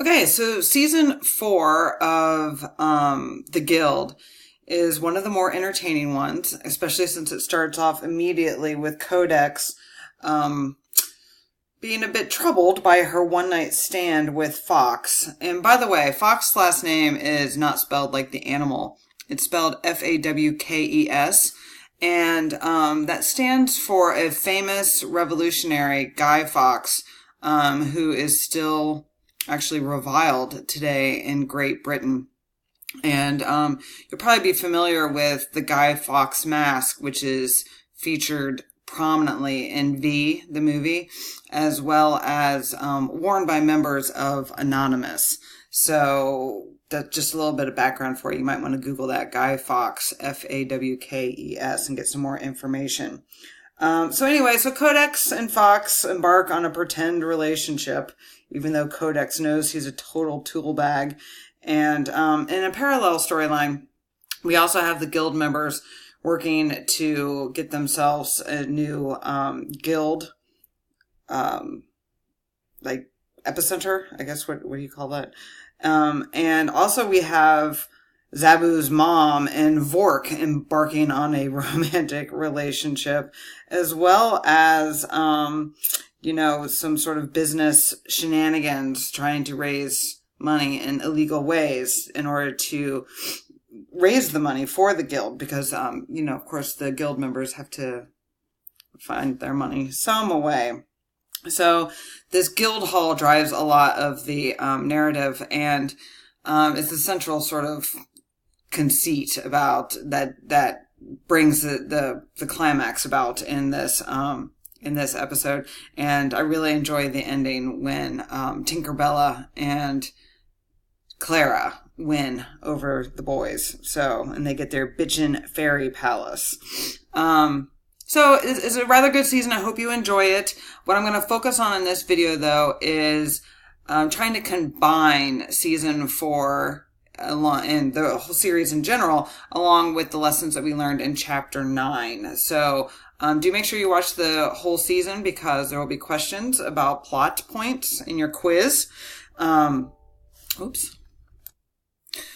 Okay, so season 4 of The Guild is one of the more entertaining ones, especially since it starts off immediately with Codex being a bit troubled by her one-night stand with Fox. And by the way, Fox's last name is not spelled like the animal. It's spelled Fawkes. And that stands for a famous revolutionary, Guy Fawkes, who is still actually reviled today in Great Britain. And you'll probably be familiar with the Guy Fawkes mask, which is featured prominently in V, the movie, as well as worn by members of Anonymous. So that's just a little bit of background for you. You might want to Google that, Guy Fawkes, Fawkes, and get some more information. So Codex and Fox embark on a pretend relationship, even though Codex knows he's a total tool bag. And in a parallel storyline, we also have the guild members working to get themselves a new guild, like epicenter, I guess. What do you call that? And also we have Zabu's mom and Vork embarking on a romantic relationship, as well as, some sort of business shenanigans trying to raise money in illegal ways in order to raise the money for the guild because, of course, the guild members have to find their money some way. So this guild hall drives a lot of the narrative, and it's the central sort of conceit about that brings the climax about in this episode. And I really enjoy the ending when Tinkerbella and Clara win over the boys. And they get their bitchin' fairy palace. So it's a rather good season. I hope you enjoy it. What I'm going to focus on in this video, though, is trying to combine season 4 and the whole series in general, along with the lessons that we learned in chapter 9. So do make sure you watch the whole season because there will be questions about plot points in your quiz.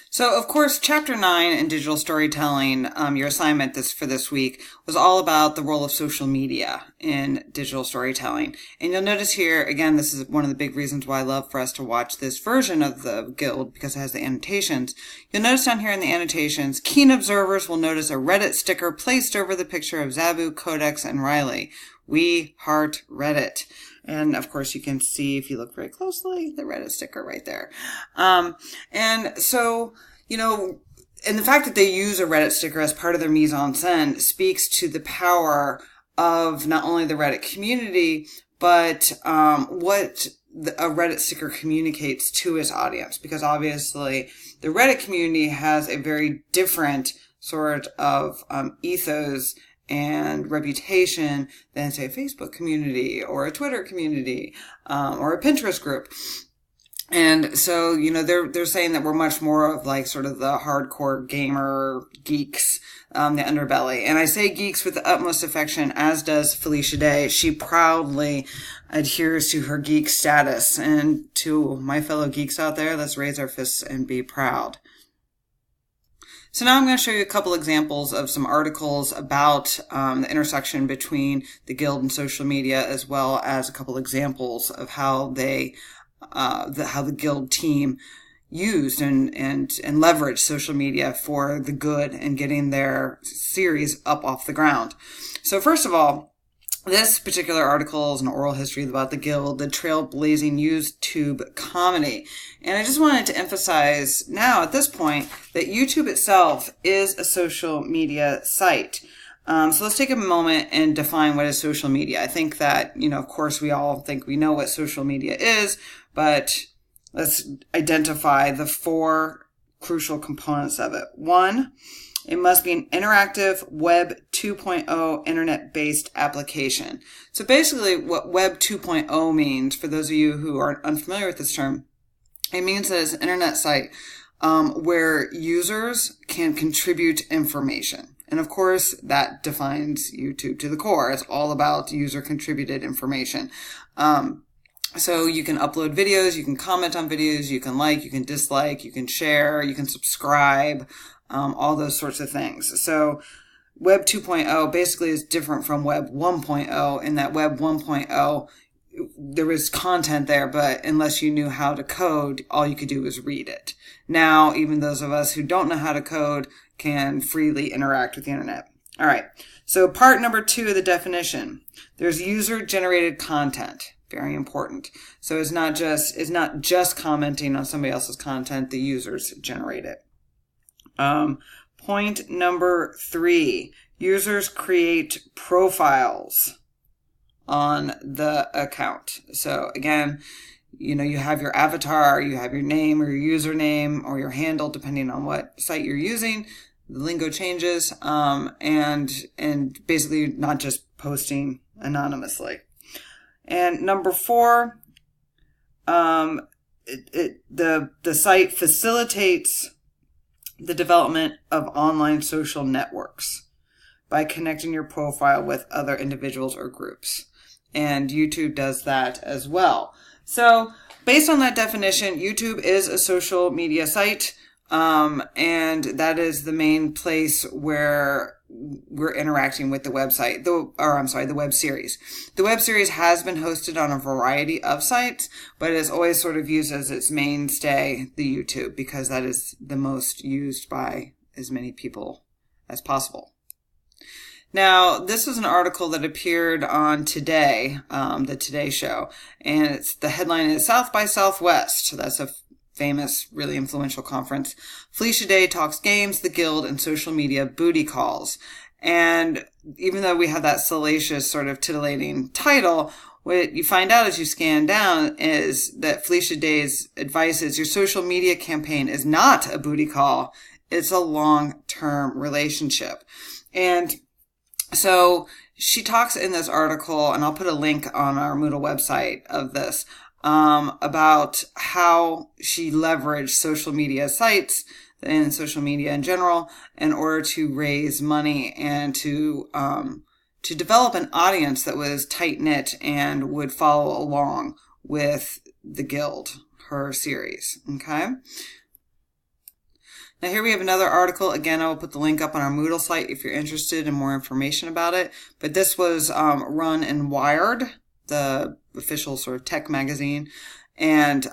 So, of course, Chapter 9 in digital storytelling, your assignment for this week, was all about the role of social media in digital storytelling. And you'll notice here, again, this is one of the big reasons why I love for us to watch this version of the Guild, because it has the annotations. You'll notice down here in the annotations, keen observers will notice a Reddit sticker placed over the picture of Zabu, Codex, and Riley. We heart Reddit. And of course, you can see, if you look very closely, the Reddit sticker right there. And so, and the fact that they use a Reddit sticker as part of their mise en scène speaks to the power of not only the Reddit community, but what a Reddit sticker communicates to its audience. Because obviously, the Reddit community has a very different sort of ethos and reputation than, say, a Facebook community or a Twitter community or a Pinterest group. And so, they're saying that we're much more of like sort of the hardcore gamer geeks, the underbelly. And I say geeks with the utmost affection, as does Felicia Day. She proudly adheres to her geek status. And to my fellow geeks out there, let's raise our fists and be proud. So now I'm going to show you a couple examples of some articles about the intersection between the Guild and social media, as well as a couple examples of how how the Guild team used and leveraged social media for the good and getting their series up off the ground. So first of all, this particular article is an oral history about the Guild, the trailblazing YouTube comedy. And I just wanted to emphasize now at this point that YouTube itself is a social media site. So let's take a moment and define what is social media. I think that, of course, we all think we know what social media is, but let's identify the 4 crucial components of it. 1, it must be an interactive Web 2.0 internet-based application. So basically what Web 2.0 means, for those of you who are unfamiliar with this term, it means that it's an internet site where users can contribute information. And of course, that defines YouTube to the core. It's all about user-contributed information. So you can upload videos, you can comment on videos, you can like, you can dislike, you can share, you can subscribe, all those sorts of things. So Web 2.0 basically is different from Web 1.0 in that Web 1.0, there was content there, but unless you knew how to code, all you could do was read it. Now, even those of us who don't know how to code can freely interact with the internet. All right. So part number 2 of the definition, there's user-generated content. Very important. So it's not just commenting on somebody else's content. The users generate it. Point number 3, users create profiles on the account. So again, you have your avatar, you have your name or your username or your handle, depending on what site you're using. The lingo changes, and basically not just posting anonymously. And number 4, the site facilitates the development of online social networks by connecting your profile with other individuals or groups. And YouTube does that as well. So based on that definition, YouTube is a social media site. And that is the main place where we're interacting with the website, the web series. The web series has been hosted on a variety of sites, but is always sort of used as its mainstay, the YouTube, because that is the most used by as many people as possible. Now, this is an article that appeared on Today, the Today Show, and the headline is South by Southwest. That's a famous, really influential conference. Felicia Day talks games, the guild, and social media booty calls. And even though we have that salacious, sort of titillating title, what you find out as you scan down is that Felicia Day's advice is your social media campaign is not a booty call. It's a long-term relationship. And so she talks in this article, and I'll put a link on our Moodle website of this, about how she leveraged social media sites and social media in general in order to raise money and to develop an audience that was tight-knit and would follow along with the Guild, her series. Okay. Now here we have another article. Again, I will put the link up on our Moodle site if you're interested in more information about it. But this was run in Wired, the official sort of tech magazine. And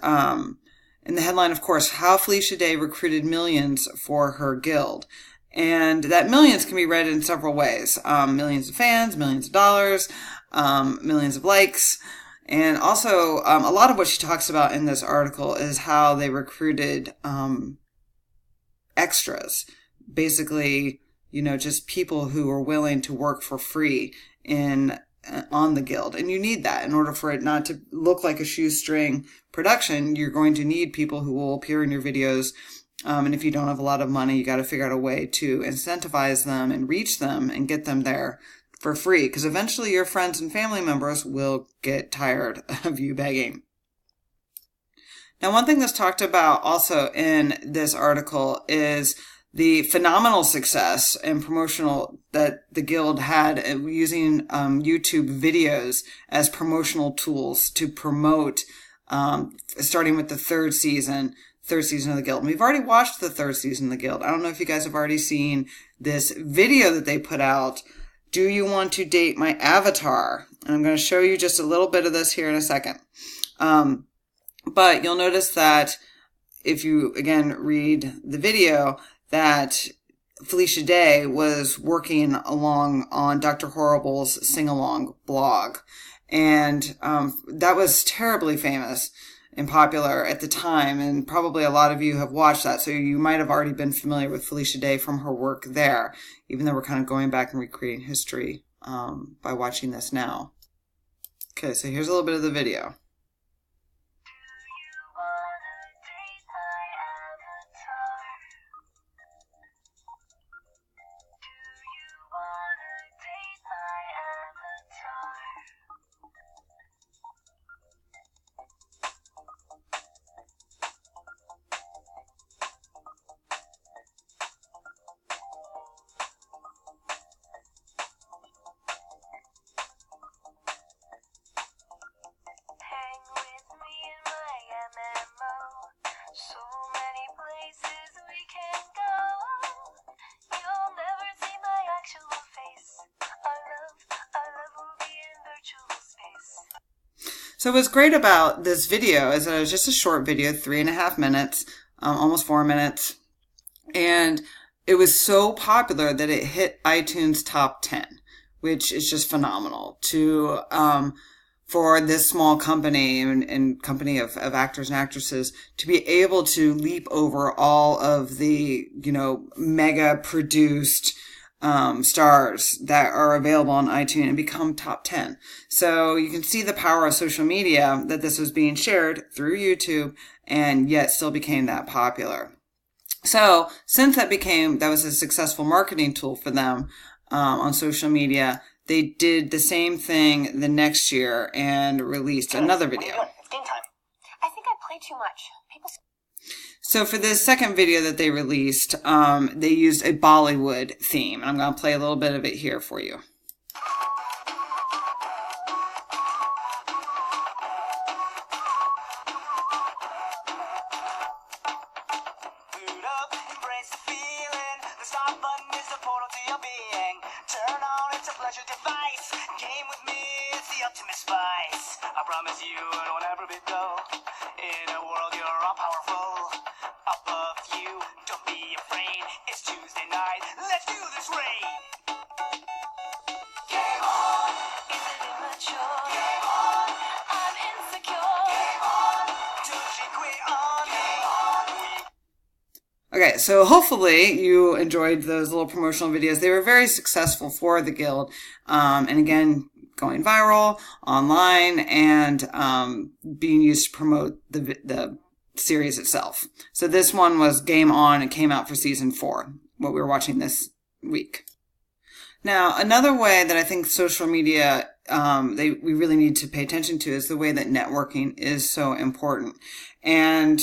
in the headline, of course, how Felicia Day recruited millions for her guild. And that millions can be read in several ways. Millions of fans, millions of dollars, millions of likes. And also, a lot of what she talks about in this article is how they recruited extras. Basically, just people who are willing to work for free on the guild. And you need that in order for it not to look like a shoestring production. You're going to need people who will appear in your videos. And if you don't have a lot of money, you got to figure out a way to incentivize them and reach them and get them there for free. Because eventually your friends and family members will get tired of you begging. Now, one thing that's talked about also in this article is the phenomenal success and promotional that the Guild had using YouTube videos as promotional tools to promote, starting with the third season of the Guild. And we've already watched the third season of the Guild. I don't know if you guys have already seen this video that they put out. Do you want to date my avatar? And I'm going to show you just a little bit of this here in a second. But you'll notice that if you, again, read the video, that Felicia Day was working along on Dr. Horrible's sing-along blog. And that was terribly famous and popular at the time, and probably a lot of you have watched that, so you might have already been familiar with Felicia Day from her work there, even though we're kind of going back and recreating history by watching this now. Okay, so here's a little bit of the video. So many places we can go. You'll never see my actual face. Our love will be in virtual space. So what's great about this video is that it was just a short video, 3.5 minutes, almost 4 minutes. And it was so popular that it hit iTunes top 10, which is just phenomenal for this small company and company of actors and actresses to be able to leap over all of the, mega produced stars that are available on iTunes and become top 10. So you can see the power of social media, that this was being shared through YouTube and yet still became that popular. So since that was a successful marketing tool for them on social media, they did the same thing the next year and released another video. What are you doing? It's game time. I think I play too much. So for this second video that they released, they used a Bollywood theme. And I'm going to play a little bit of it here for you. Boot up, embrace the feeling. The start button is the portal to your being. Turn on, it's a pleasure device. Game with me, it's the ultimate spice. I promise you, it won't ever be dull. In a world you're all powerful. Above you, don't be afraid. It's Tuesday night, let's do this raid. Game on. Is it immature? Game on. I'm insecure. Game on. Don't you quit on me. Okay, so hopefully you enjoyed those little promotional videos. They were very successful for the Guild. And again, going viral online and being used to promote the series itself. So this one was Game On. It came out for season 4, what we were watching this week. Now, another way that I think social media we really need to pay attention to is the way that networking is so important. And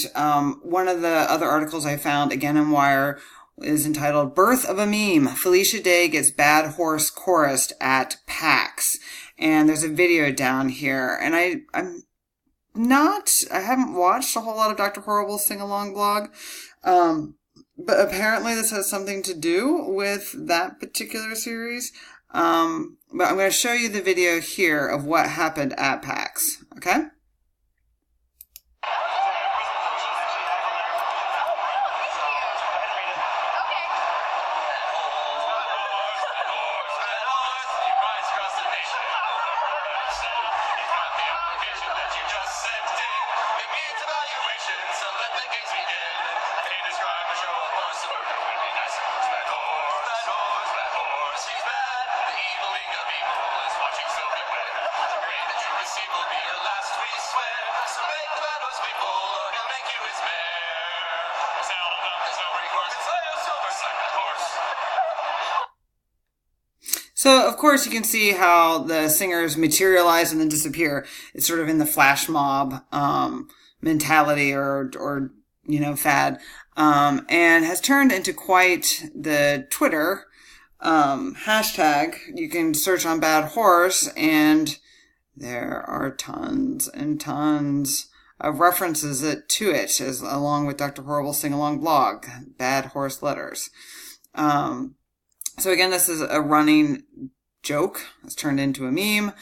one of the other articles I found, again in Wire, is entitled "Birth of a Meme. Felicia Day Gets Bad Horse Chorused at PAX." And there's a video down here. And I haven't watched a whole lot of Dr. Horrible's sing-along blog. But apparently this has something to do with that particular series. But I'm going to show you the video here of what happened at PAX. Okay? So, of course, you can see how the singers materialize and then disappear. It's sort of in the flash mob mentality or fad, and has turned into quite the Twitter hashtag. You can search on Bad Horse, and there are tons and tons of references to it, along with Dr. Horrible's sing-along blog, Bad Horse Letters. So again, this is a running joke. It's turned into a meme.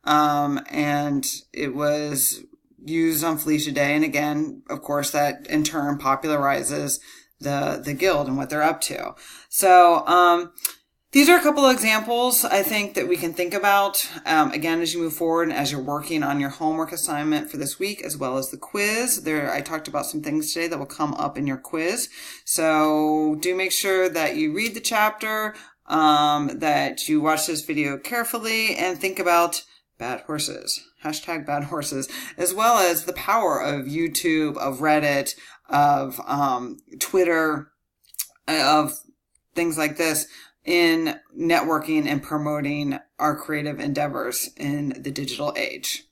And it was used on Felicia Day. And again, of course, that in turn popularizes the Guild and what they're up to. So, these are a couple of examples, I think, that we can think about, again, as you move forward and as you're working on your homework assignment for this week, as well as the quiz. I talked about some things today that will come up in your quiz. So do make sure that you read the chapter, that you watch this video carefully, and think about bad horses, hashtag bad horses, as well as the power of YouTube, of Reddit, of Twitter, of things like this, in networking and promoting our creative endeavors in the digital age.